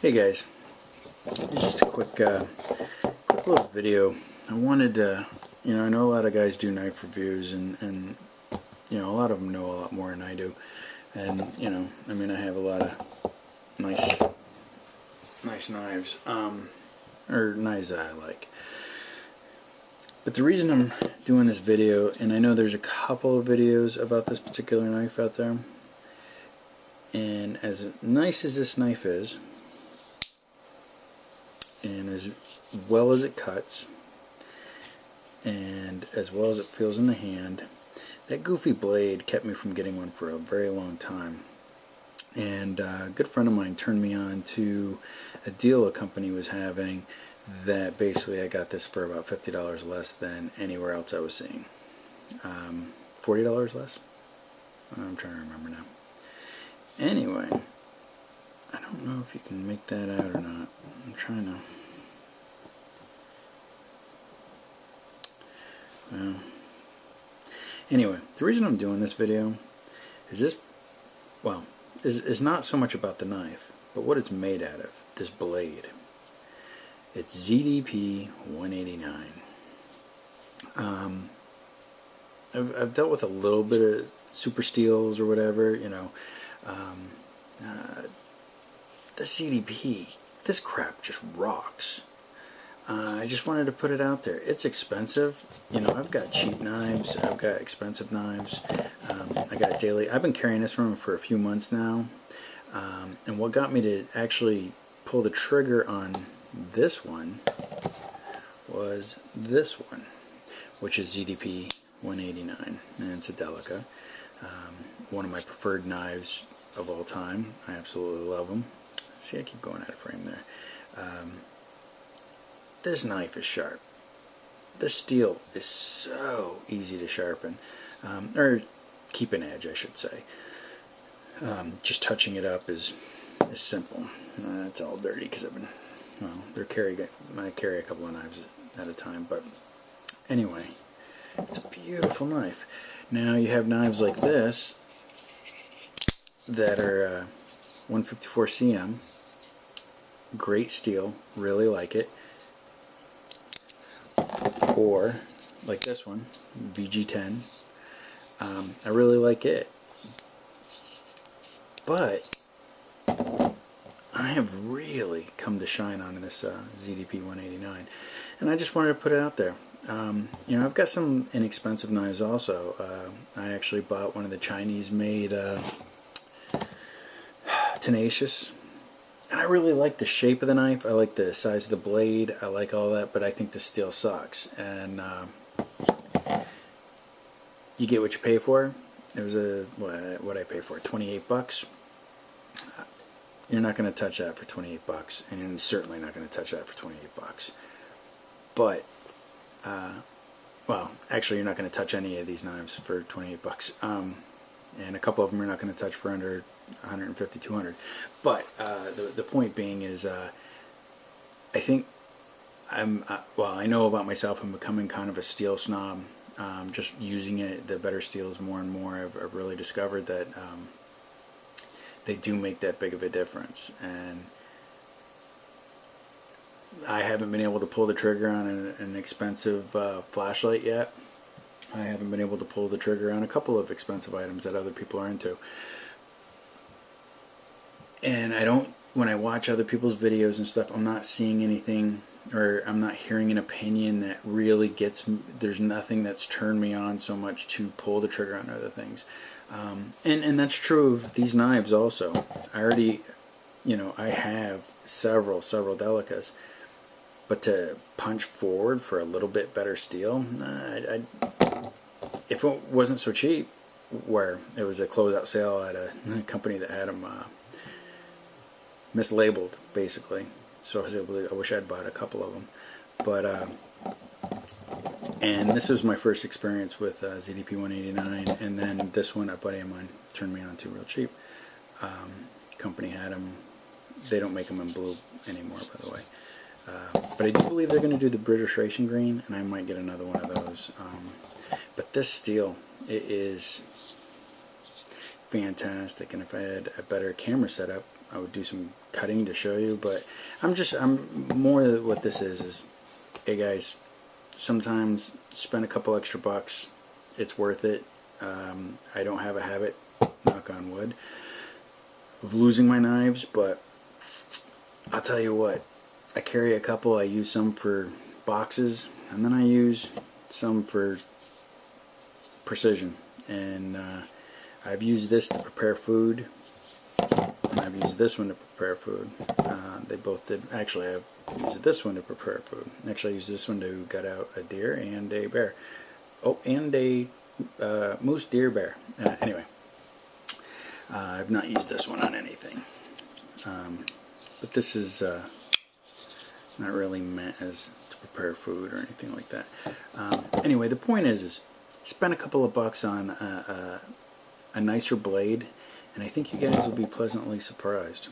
Hey guys, just a quick little video. I wanted to, I know a lot of guys do knife reviews, and a lot of them know a lot more than I do, and I mean, I have a lot of nice knives, or knives that I like. But the reason I'm doing this video, and I know there's a couple of videos about this particular knife out there, and as nice as this knife is, and as well as it cuts, and as well as it feels in the hand, that goofy blade kept me from getting one for a very long time. And a good friend of mine turned me on to a deal a company was having that basically I got this for about $50 less than anywhere else I was seeing. $40 less? I'm trying to remember now. Anyway, I don't know if you can make that out or not. I'm trying to. Well, anyway, the reason I'm doing this video is is not so much about the knife, but what it's made out of, this blade. It's ZDP 189. I've dealt with a little bit of super steels or whatever, the ZDP, this crap just rocks. I just wanted to put it out there. It's expensive. I've got cheap knives. I've got expensive knives. I got daily. I've been carrying this from for a few months now. And what got me to actually pull the trigger on this one was this one, which is ZDP 189, and it's a Delica. One of my preferred knives of all time. I absolutely love them. See, I keep going out of frame there. This knife is sharp. This steel is so easy to sharpen, or keep an edge, I should say. Just touching it up is simple. It's all dirty because I carry a couple of knives at a time, but anyway, it's a beautiful knife. Now you have knives like this that are 154 cm, great steel, really like it. Or like this one, VG10. I really like it. But I have really come to shine on this ZDP 189, and I just wanted to put it out there. I've got some inexpensive knives also. I actually bought one of the Chinese-made Tenacious. And I really like the shape of the knife. I like the size of the blade. I like all that, but I think the steel sucks. And you get what you pay for. It was what I pay for, 28 bucks. You're not going to touch that for 28 bucks, and you're certainly not going to touch that for 28 bucks. But well, actually, you're not going to touch any of these knives for 28 bucks. And a couple of them you're not going to touch for under 150, 200. But the point being is, I think I know about myself. I'm becoming kind of a steel snob. Just using it, the better steels more and more. I've really discovered that they do make that big of a difference. And I haven't been able to pull the trigger on an expensive flashlight yet. I haven't been able to pull the trigger on a couple of expensive items that other people are into. And when I watch other people's videos and stuff, I'm not seeing anything, or I'm not hearing an opinion that really gets me. There's nothing that's turned me on so much to pull the trigger on other things. And that's true of these knives also. I already, I have several Delicas, but to punch forward for a little bit better steel, if it wasn't so cheap, where it was a closeout sale at a company that had them mislabeled, basically. So I wish I'd bought a couple of them. But and this was my first experience with ZDP 189, and then this one a buddy of mine turned me on to real cheap. Company had them. They don't make them in blue anymore, by the way. But I do believe they're going to do the British Racing Green, and I might get another one of those. But this steel, it is fantastic, and if I had a better camera setup, I would do some cutting to show you, but I'm more what this is, hey guys, sometimes spend a couple extra bucks, it's worth it. I don't have a habit, knock on wood, of losing my knives, but I'll tell you what, I carry a couple. I use some for boxes, and then I use some for precision, and I've used this to prepare food, and I've used this one to prepare food. They both did. Actually, I've used this one to prepare food. Actually, I used this one to gut out a deer and a bear. Oh, and a moose, deer, bear. Anyway, I've not used this one on anything. But this is not really meant as to prepare food or anything like that. Anyway, the point is spend a couple of bucks on a nicer blade, and I think you guys will be pleasantly surprised.